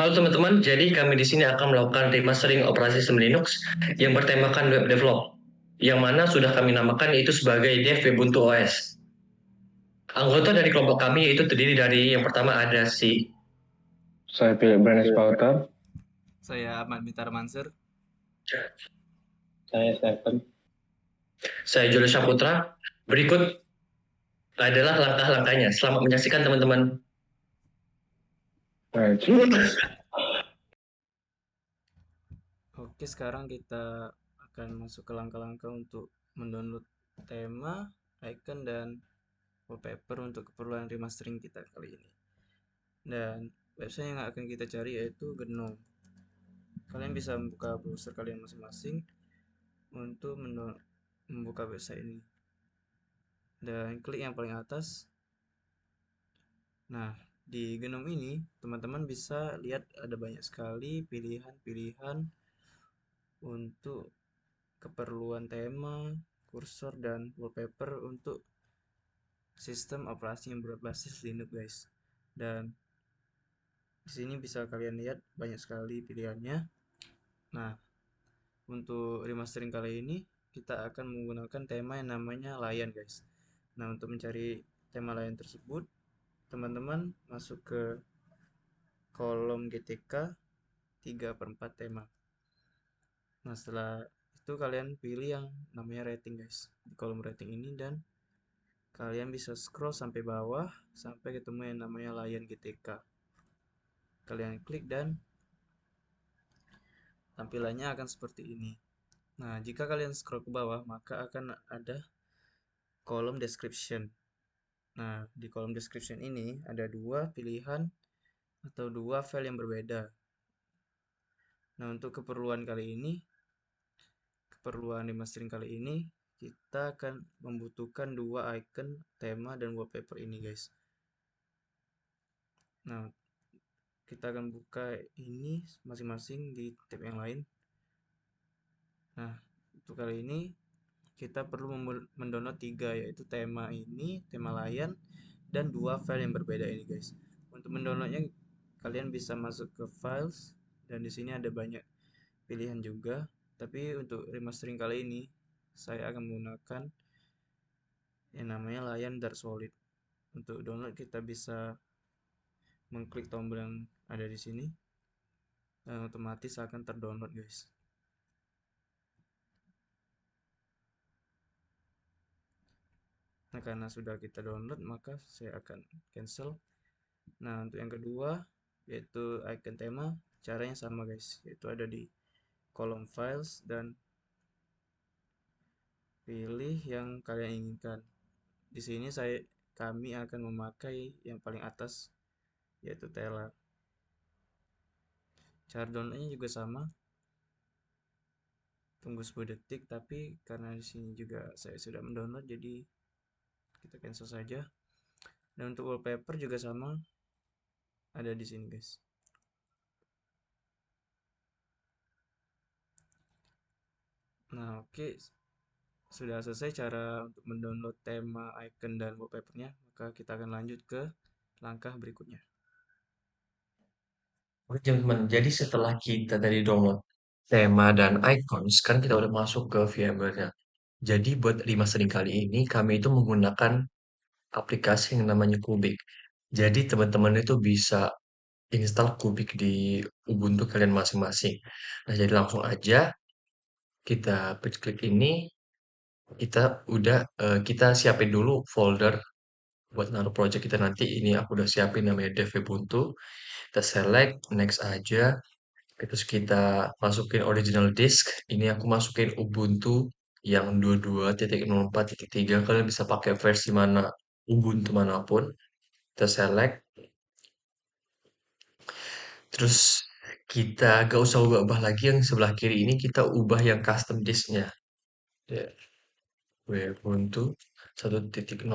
Halo teman-teman, jadi kami di sini akan melakukan remastering operasi sistem Linux yang bertemakan web develop, yang mana sudah kami namakan yaitu sebagai Dev Ubuntu OS. Anggota dari kelompok kami yaitu terdiri dari yang pertama ada si, Saya pilih Branes Pauter. Saya Ahmad Bitar Mansur. Saya Stephen. saya Julius Saputra. Berikut adalah langkah-langkahnya. Selamat menyaksikan teman-teman. Baik. Oke, sekarang kita akan masuk ke langkah-langkah untuk mendownload tema, icon, dan wallpaper untuk keperluan remastering kita kali ini. Dan website yang akan kita cari yaitu GNOME. Kalian bisa membuka browser kalian masing-masing untuk membuka website ini. Dan klik yang paling atas. Nah, di GNOME ini teman-teman bisa lihat ada banyak sekali pilihan-pilihan untuk keperluan tema, kursor, dan wallpaper untuk sistem operasi yang berbasis Linux, guys. Dan di sini bisa kalian lihat banyak sekali pilihannya. Nah, untuk remastering kali ini kita akan menggunakan tema yang namanya Lion, guys. Nah, untuk mencari tema Lion tersebut, teman-teman masuk ke kolom GTK 3/4 tema. Nah, setelah itu kalian pilih yang namanya rating, guys, di kolom rating ini, dan kalian bisa scroll sampai bawah sampai ketemu yang namanya Lion GTK. Kalian klik dan tampilannya akan seperti ini. Nah, jika kalian scroll ke bawah, maka akan ada kolom description. Nah, di kolom description ini ada dua pilihan atau dua file yang berbeda. Nah, untuk keperluan remastering kali ini, kita akan membutuhkan dua icon, tema, dan wallpaper ini, guys. Nah, kita akan buka ini masing-masing di tab yang lain. Nah, untuk kali ini kita perlu mendownload tiga, yaitu tema ini, tema Lion, dan dua file yang berbeda ini, guys. Untuk mendownloadnya kalian bisa masuk ke files, dan di sini ada banyak pilihan juga. Tapi untuk remastering kali ini saya akan menggunakan yang namanya Lion Dark Solid. Untuk download kita bisa mengklik tombol yang ada di sini dan otomatis akan terdownload, guys. Nah, karena sudah kita download, maka saya akan cancel. Nah, untuk yang kedua, yaitu icon tema, caranya sama, guys, yaitu ada di kolom files dan pilih yang kalian inginkan. Di sini kami akan memakai yang paling atas, yaitu Tela. Cara downloadnya juga sama, tunggu 10 detik, tapi karena di sini juga saya sudah mendownload, jadi kita cancel saja. Dan untuk wallpaper juga sama, ada di sini, guys. Nah, oke, sudah selesai cara untuk mendownload tema, icon, dan wallpapernya, maka kita akan lanjut ke langkah berikutnya. Oke teman-teman, jadi setelah kita tadi download tema dan icon, sekarang kita udah masuk ke VMware-nya. Jadi buat remastering kali ini kami itu menggunakan aplikasi yang namanya Kubik. Jadi teman-teman itu bisa install Kubik di Ubuntu kalian masing-masing. Nah, jadi langsung aja kita klik ini, kita siapin dulu folder buat naruh project kita nanti. Ini aku udah siapin namanya Dev Ubuntu. Kita select, next aja. Terus kita masukin original disk. Ini aku masukin Ubuntu yang 22.04.3. Kalian bisa pakai versi mana Ubuntu manapun. Kita select. Terus kita gak usah ubah lagi yang sebelah kiri ini. Kita ubah yang custom disknya. Ya, Ubuntu 1.0.0.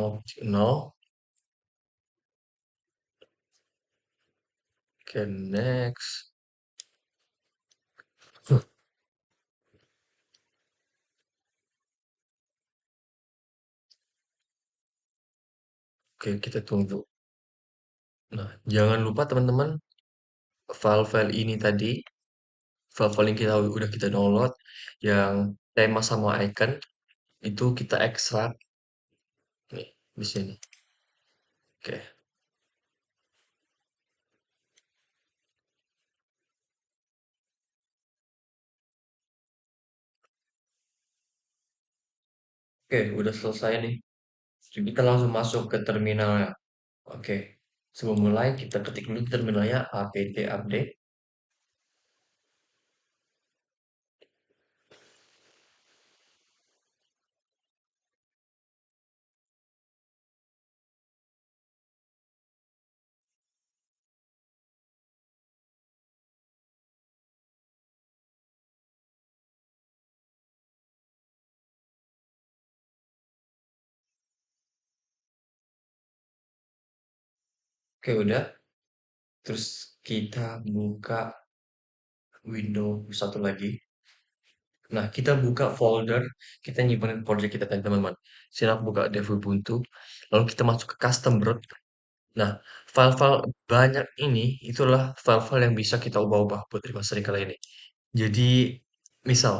Oke, next. Oke, kita tunggu. Nah, jangan lupa teman-teman file-file ini tadi, file-file yang udah kita download, yang tema sama icon, itu kita ekstrak nih di sini. Oke. Oke, udah selesai nih. Jadi kita langsung masuk ke terminalnya. Oke. Sebelum mulai, kita ketik dulu di terminalnya apt update. Oke, udah. Terus kita buka window satu lagi. Nah, kita buka folder, kita nyimpen project kita kan teman-teman. Sini aku buka dev Ubuntu, lalu kita masuk ke custom root. Nah, file-file banyak ini itulah file-file yang bisa kita ubah-ubah buat remastering kali ini. Jadi, misal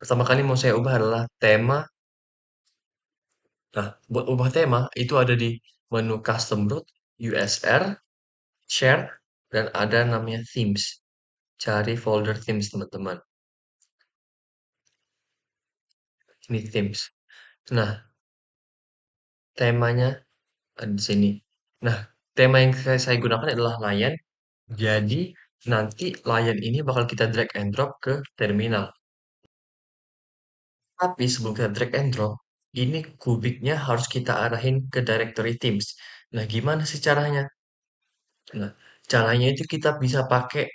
pertama kali mau saya ubah adalah tema. Nah, buat ubah tema itu ada di menu custom root, USR, share, dan ada namanya themes. Cari folder themes teman-teman. Ini themes. Nah, temanya ada di sini. Nah, tema yang saya gunakan adalah Lion. Jadi, nanti Lion ini bakal kita drag and drop ke terminal. Tapi sebelum kita drag and drop, ini kubiknya harus kita arahin ke directory Teams. Nah, gimana sih caranya? Nah, caranya itu kita bisa pakai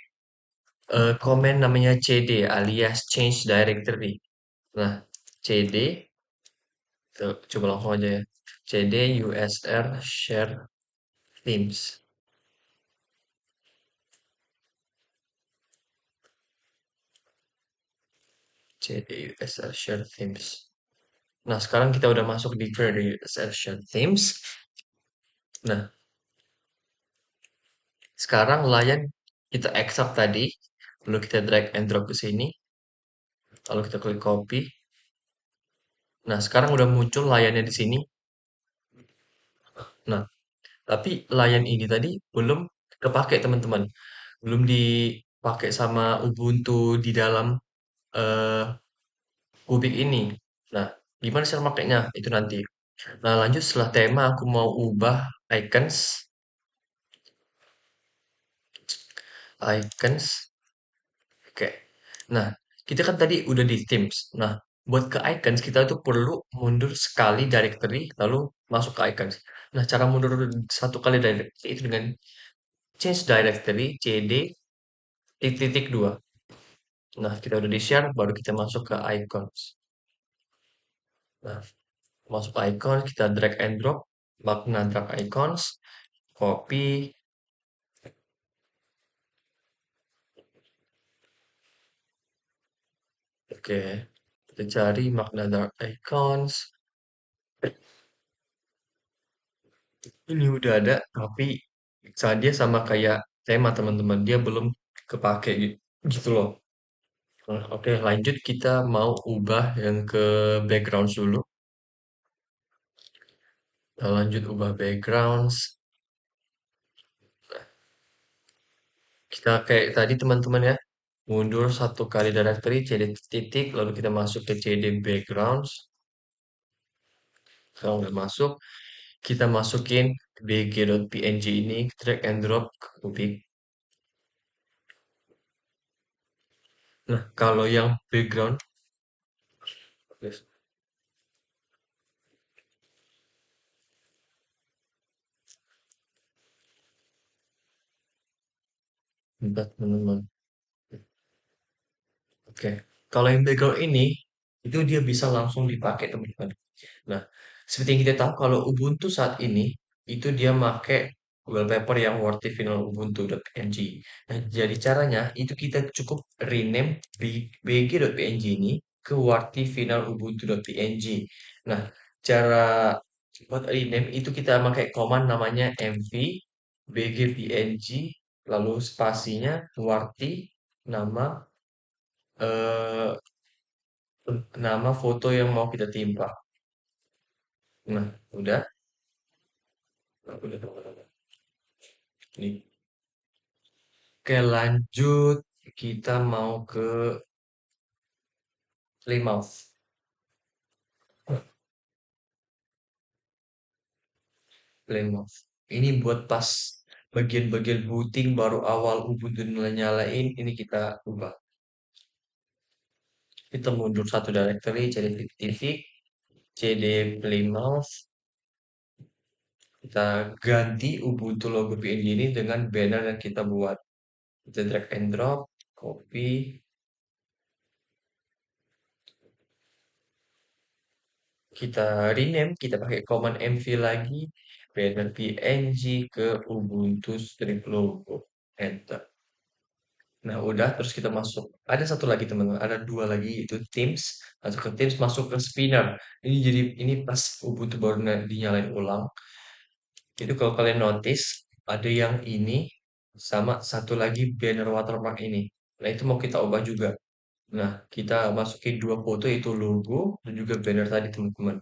command namanya cd alias change directory. Nah, cd, coba langsung aja ya. cd usr share themes. cd usr share themes. Nah, sekarang kita udah masuk di query usr themes. Nah, sekarang Lion kita ekstrak tadi, lalu kita drag and drop ke sini, lalu kita klik copy. Nah, sekarang udah muncul Lionnya di sini. Nah, tapi Lion ini tadi belum kepake teman-teman. Belum dipakai sama Ubuntu di dalam eh, Kubik ini. Nah, gimana cara makainya? Itu nanti. Nah, lanjut setelah tema aku mau ubah icons. Icons. Oke. Nah, kita kan tadi udah di Teams. Nah, buat ke icons kita tuh perlu mundur sekali directory lalu masuk ke icons. Nah, cara mundur satu kali directory itu dengan change directory cd titik dua. Nah, kita udah di share baru kita masuk ke icons. Nah, masuk icon kita drag and drop makna drag icons, copy. Oke, kita cari makna dark icons. Ini udah ada, tapi dia sama kayak tema teman-teman. Dia belum kepake gitu loh. Nah, oke, lanjut kita mau ubah yang ke backgrounds dulu. Nah, lanjut ubah backgrounds. Kita kayak tadi teman-teman ya, mundur satu kali directory cd titik, lalu kita masuk ke cd backgrounds. Kalau udah masuk, kita masukin bg.png ini, drag and drop ke Kubik. Nah, kalau yang background, yes, bentar teman-teman. Oke, kalau yang background ini, itu dia bisa langsung dipakai teman-teman. Nah, seperti yang kita tahu kalau Ubuntu saat ini, itu dia pakai wallpaper yang Wordty Final Ubuntu.png. Nah, jadi caranya itu kita cukup rename bg.png ini ke Wordty Final Ubuntu.png. Nah, cara buat rename itu kita pakai command namanya mv bgpng lalu spasinya, warti, nama, eh, nama foto yang mau kita timpa. Nah, udah. Nah, udah. Nih. Oke, lanjut. Kita mau ke Plymouth. Plymouth. Ini buat pas bagian-bagian booting baru awal Ubuntu nyalain, ini kita ubah. Kita mundur satu directory, cd titik, cd Plymouth. Kita ganti Ubuntu logo PNG ini dengan banner yang kita buat. Kita drag and drop, copy, kita rename, kita pakai command MV lagi, banner PNG ke Ubuntu strip logo. Enter. Nah, udah, terus kita masuk. Ada satu lagi teman-teman, ada dua lagi itu Teams. Masuk ke Teams, masuk ke Spinner. Ini pas Ubuntu baru dinyalain ulang. Itu kalau kalian notice ada yang ini sama satu lagi banner watermark ini. Nah, itu mau kita ubah juga. Nah, kita masukin dua foto itu logo dan juga banner tadi teman-teman.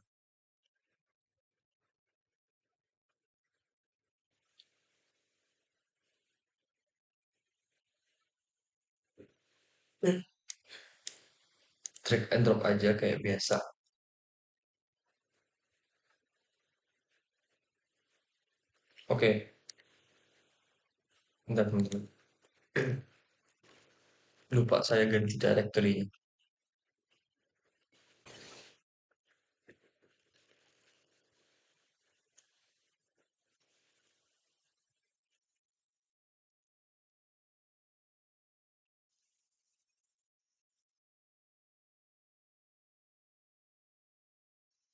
Drag and drop aja kayak biasa. Oke, bentar teman-teman. Lupa saya ganti directory.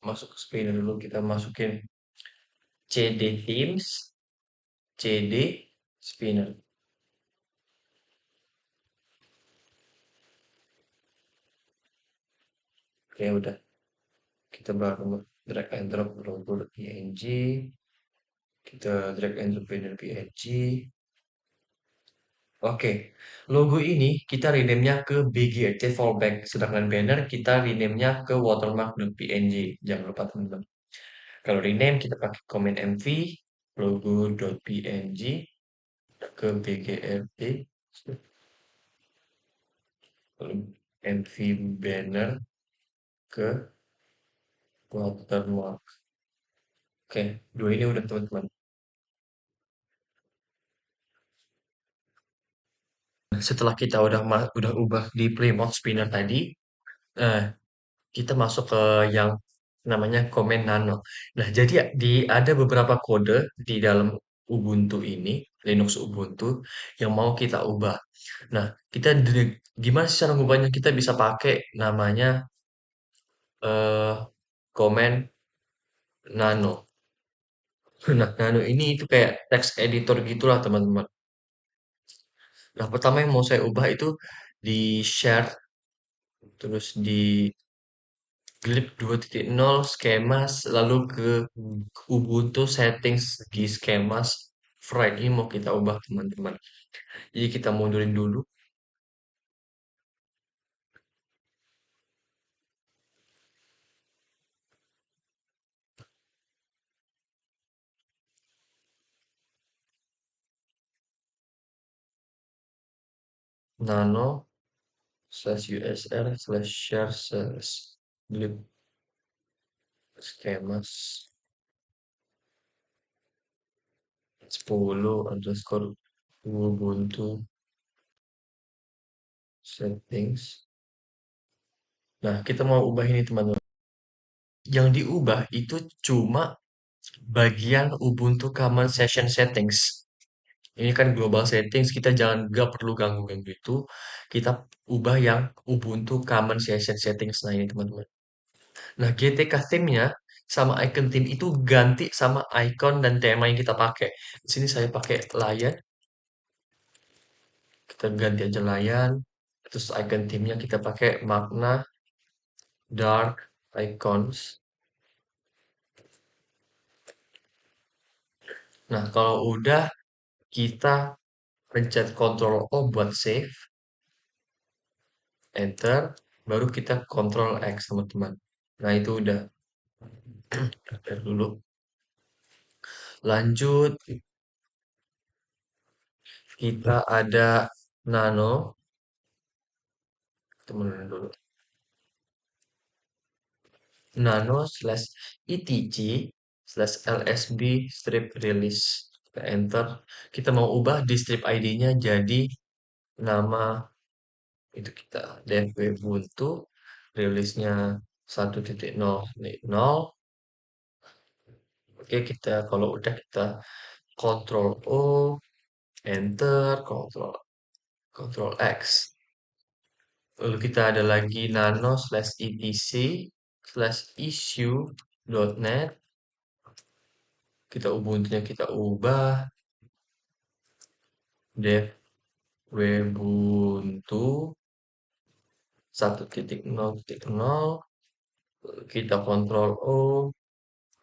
Masuk ke Spinner dulu, kita masukin cd Teams, cd Spinner. Oke, udah. Kita baru drag and drop logo.png. Kita drag and drop banner PNG. Oke, logo ini kita rename-nya ke BGRT fallback, sedangkan banner kita rename-nya ke watermark.png. Jangan lupa teman-teman. Kalau rename kita pakai command MV logo.png ke BGRT, lalu MV banner ke watermark. Oke, dua ini udah teman-teman. Setelah kita udah ubah di Plymouth Spinner tadi, eh, kita masuk ke yang namanya komen nano. Nah, jadi ada beberapa kode di dalam Ubuntu ini, Linux Ubuntu, yang mau kita ubah. Nah, gimana sih cara ngubahnya? Kita bisa pakai namanya eh, komen nano. Nah, nano ini itu kayak text editor gitulah, teman-teman. Nah, pertama yang mau saya ubah itu di share, terus di glib 2.0 schemas, lalu ke Ubuntu settings di schemas Fred ini mau kita ubah teman-teman. Jadi kita mundurin dulu nano slash usr slash share slash glib schemas 10 underscore Ubuntu settings. Nah, kita mau ubah ini teman-teman. Yang diubah itu cuma bagian Ubuntu Common Session Settings. Ini kan global settings, kita gak perlu ganggu-ganggu itu. Kita ubah yang Ubuntu Common Session Settings. Nah, ini teman-teman. Nah, GTK theme-nya sama icon theme itu ganti sama icon dan tema yang kita pakai. Di sini saya pakai Lion. Kita ganti aja Lion. Terus icon theme-nya kita pakai Magna Dark Icons. Nah, kalau udah kita pencet Ctrl O buat save, enter, baru kita Ctrl X teman-teman. Nah itu udah. Enter dulu. Lanjut, kita ada nano, teman dulu. Nano slash etc slash lsb strip release. Kita enter. Kita mau ubah di strip ID-nya jadi nama itu kita dev Ubuntu, rilisnya 1.0.0. Oke, kita kalau udah kita Ctrl O, enter, Ctrl X. Lalu kita ada lagi nano slash etc slash issue.net. Kita Ubuntunya kita ubah dev Ubuntu 1.0.0. Kita Ctrl O,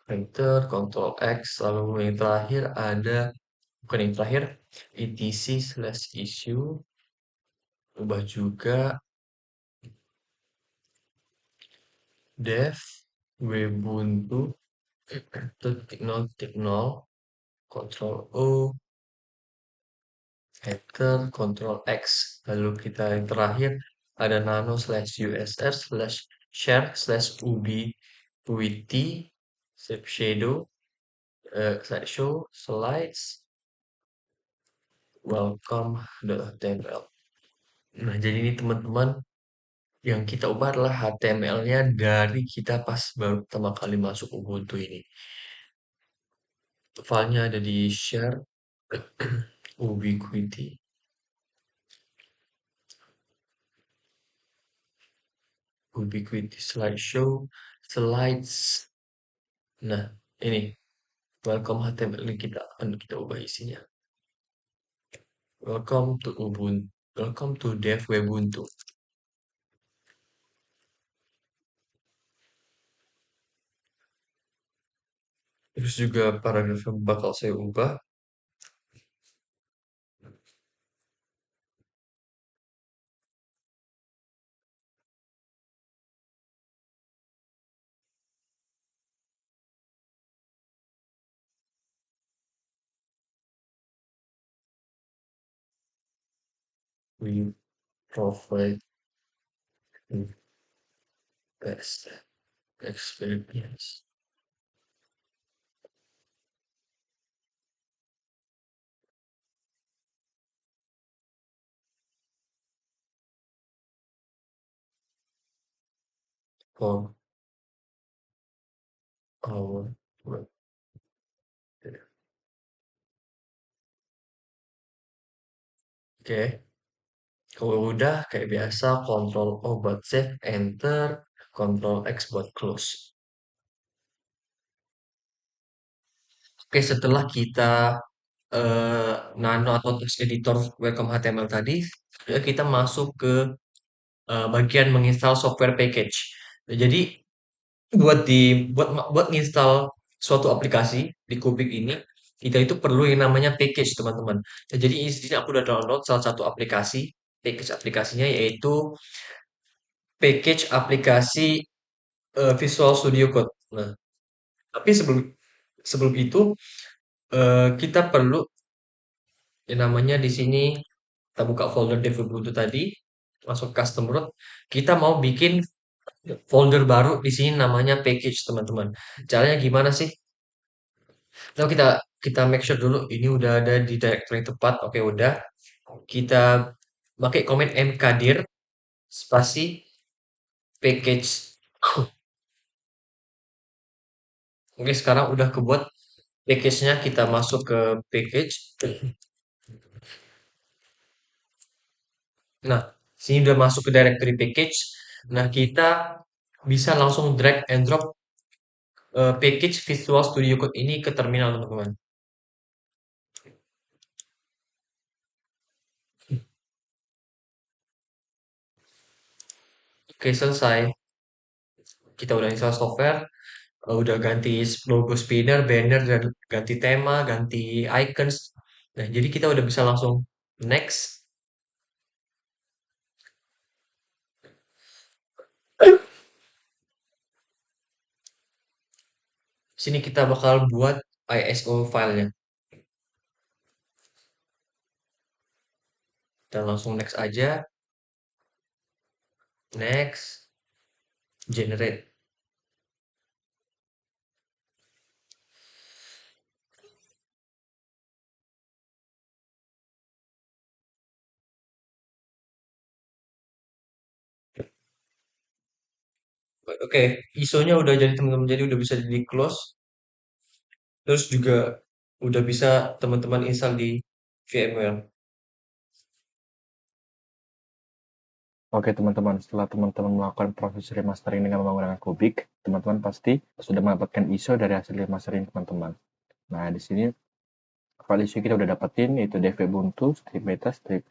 enter, Ctrl X, lalu yang terakhir ada, bukan yang terakhir, etc slash issue, ubah juga dev Ubuntu 1.0.0, Ctrl O, enter, Ctrl X, lalu kita yang terakhir ada nano slash usr slash share slash ubiquity shadow slideshow slides welcome.html. Nah, jadi ini teman-teman yang kita ubah adalah HTML-nya dari kita pas baru pertama kali masuk Ubuntu ini. Filenya ada di share Ubiquity. Ubiquity slideshow slides. Nah, ini welcome HTML ini kita ubah isinya. Welcome to Ubuntu. Welcome to Dev Ubuntu. Terus juga paragraf yang bakal saya ubah. We provide the best experience for our web. Oke, kalau udah kayak biasa Ctrl O buat save, enter, Ctrl X buat close. Oke, setelah kita nano atau text editor welcome HTML tadi, ya kita masuk ke bagian menginstal software package. Nah, jadi buat nginstal suatu aplikasi di Kubik ini, kita itu perlu yang namanya package, teman-teman. Nah, jadi di sini aku udah download salah satu aplikasi, package aplikasinya yaitu package aplikasi Visual Studio Code. Nah, tapi sebelum sebelum itu kita perlu yang namanya di sini kita buka folder dev Ubuntu tadi, masuk custom root, kita mau bikin folder baru di sini namanya package, teman-teman. Caranya gimana sih? Lalu kita make sure dulu ini udah ada di directory yang tepat. Oke, udah. Kita pakai komen mkdir spasi package. Oke, sekarang udah kebuat package-nya, kita masuk ke package. Nah, sini udah masuk ke directory package. Nah, kita bisa langsung drag and drop package Visual Studio Code ini ke terminal, teman-teman. Oke, selesai. Kita udah install software, udah ganti logo spinner, banner, dan ganti tema, ganti icons. Nah, jadi kita udah bisa langsung Next. Sini kita bakal buat ISO filenya. Kita langsung next aja. Next. Generate. Oke, ISO-nya udah jadi teman-teman, jadi udah bisa di close. Terus juga udah bisa teman-teman install di VMware. Oke teman-teman, setelah teman-teman melakukan proses remastering dengan menggunakan Kubik, teman-teman pasti sudah mendapatkan ISO dari hasil remastering teman-teman. Nah, di sini file ISO kita udah dapetin, yaitu dev Ubuntu, strip beta, strip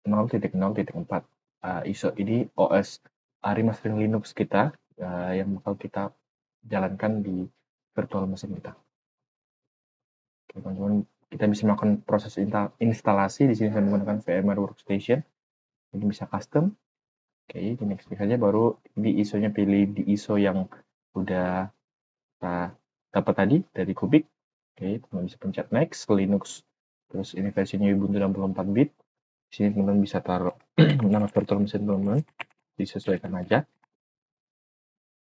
0.0.4. ISO ini OS remastering Linux kita yang bakal kita jalankan di virtual machine kita. Oke, teman-teman, kita bisa melakukan proses instalasi di sini saya menggunakan VMware Workstation. Ini bisa custom. Oke, di next saja, baru di ISO-nya pilih di ISO yang udah kita dapat tadi dari Kubik. Oke, teman-teman bisa pencet next ke Linux. Terus ini versinya Ubuntu 64 bit. Di sini teman-teman bisa taruh nama virtual machine teman-teman, disesuaikan aja.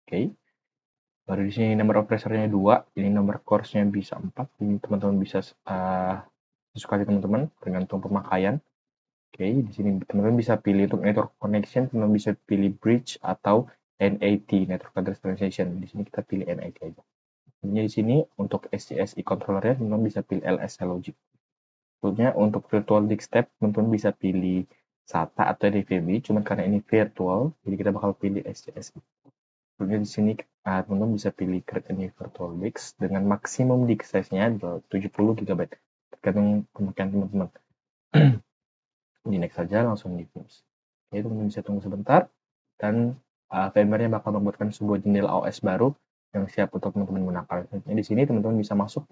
Oke. Baru di sini nomor operatornya 2, ini nomor course-nya bisa 4. Ini teman-teman bisa sesuka teman-teman tergantung pemakaian. Oke, di sini teman-teman bisa pilih untuk network connection, teman-teman bisa pilih bridge atau NAT, network address translation. Di sini kita pilih NAT aja. Ini di sini untuk SCSI controllernya teman-teman bisa pilih LSC logic. Tentunya untuk virtual disk step teman-teman bisa pilih SATA atau DVB, cuman karena ini virtual, jadi kita bakal pilih SCSI. Tentunya di sini teman-teman bisa pilih create a new virtual disk dengan maksimum disk size-nya 70 GB, tergantung pemakaian teman-teman. Di next saja, langsung di finish. Oke, teman-teman bisa tunggu sebentar, dan VMware-nya bakal membuatkan sebuah jendela OS baru yang siap untuk teman-teman gunakan. Di sini teman-teman bisa masuk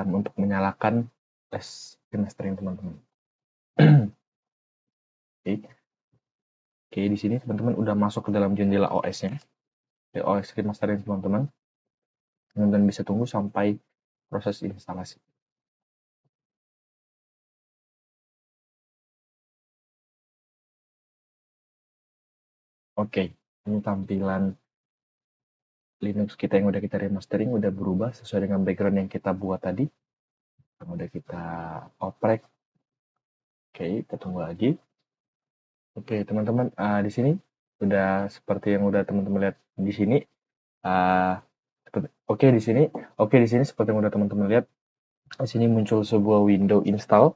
untuk menyalakan tes remastering teman-teman. Oke, di sini teman-teman udah masuk ke dalam jendela OS-nya, OS remastering teman-teman. Teman-teman bisa tunggu sampai proses instalasi. Oke, ini tampilan Linux kita yang udah kita remastering, udah berubah sesuai dengan background yang kita buat tadi. Yang udah kita oprek. Oke, kita tunggu lagi. Oke, teman-teman, di sini udah seperti yang udah teman-teman lihat di sini. Oke, di sini seperti yang udah teman-teman lihat. Di sini muncul sebuah window install.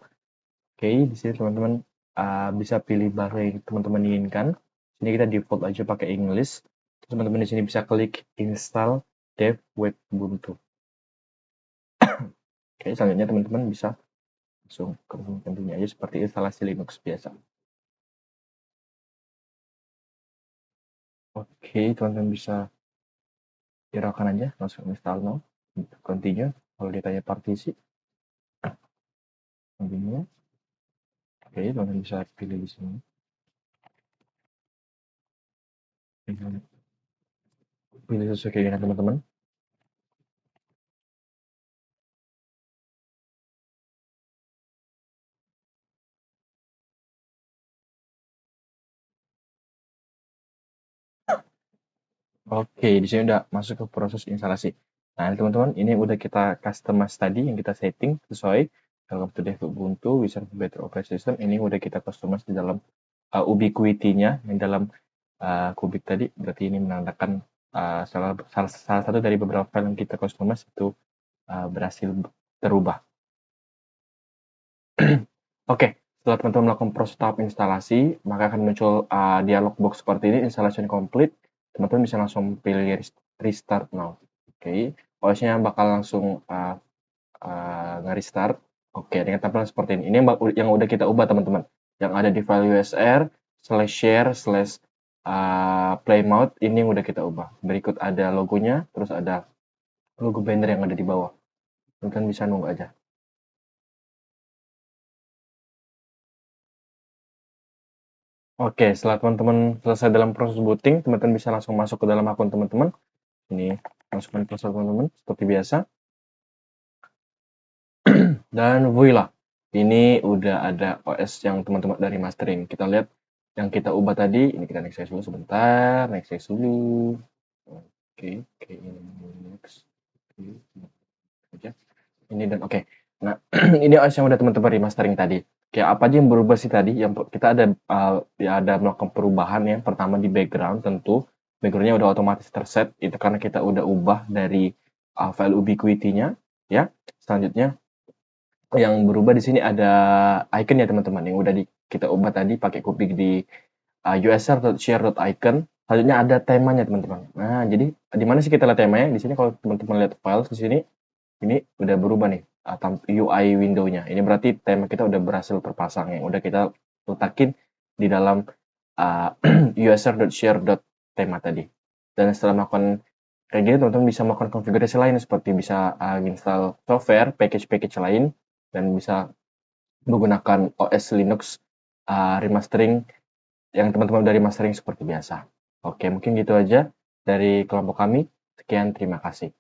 Oke, di sini teman-teman bisa pilih bahasa yang teman-teman inginkan. Sini kita default aja pakai English. Teman-teman di sini bisa klik install dev web Ubuntu. Oke, selanjutnya teman-teman bisa langsung continue aja seperti instalasi Linux biasa. Oke, teman-teman bisa hiraukan aja, langsung install now. Continue. Kalau ditanya partisi, continue. Oke, teman-teman bisa pilih di sini. Pilih sesuai keinginan teman-teman. Oke, di sini udah masuk ke proses instalasi. Nah, teman-teman, ini udah kita customize tadi yang kita setting sesuai. Welcome to Dev Ubuntu, we serve better operating system. Ini udah kita customize di dalam Ubiquity-nya, yang dalam Kubik tadi. Berarti ini menandakan salah satu dari beberapa file yang kita customize itu berhasil terubah. Oke, setelah teman-teman melakukan proses tahap instalasi, maka akan muncul dialog box seperti ini, installation complete. Teman-teman bisa langsung pilih restart now. Oke, OS-nya bakal langsung nge-restart. Oke, dengan tampilan seperti ini. Ini yang udah kita ubah teman-teman. Yang ada di file usr /share/play mode, ini yang udah kita ubah. Berikut ada logonya, terus ada logo banner yang ada di bawah. Teman-teman bisa nunggu aja. Oke, setelah teman-teman selesai dalam proses booting, teman-teman bisa langsung masuk ke dalam akun teman-teman. Ini masukkan password teman-teman seperti biasa. Dan voila, ini udah ada OS yang teman-teman dari mastering. Kita lihat yang kita ubah tadi. Ini kita next dulu sebentar, next dulu. Oke, ini next. Oke, ini dan oke. Nah, ini OS yang udah teman-teman remastering tadi. Kayak apa aja yang berubah sih tadi? Yang kita ada melakukan perubahan ya. Pertama di background tentu backgroundnya udah otomatis terset. Itu karena kita udah ubah dari file Ubiquiti-nya ya. Selanjutnya yang berubah di sini ada icon ya teman-teman yang udah kita ubah tadi pakai copy di usr.share.icon. Selanjutnya ada temanya teman-teman. Nah, jadi di mana sih kita lihat temanya? Di sini kalau teman-teman lihat file di sini ini udah berubah nih UI window-nya. Ini berarti tema kita udah berhasil terpasang yang udah kita letakin di dalam usr.share.tema tadi. Dan setelah melakukan kayak gini teman-teman bisa melakukan konfigurasi lain seperti bisa install software, package-package lain dan bisa menggunakan OS Linux remastering yang teman-teman dari mastering seperti biasa. Oke, mungkin gitu aja dari kelompok kami. Sekian, terima kasih.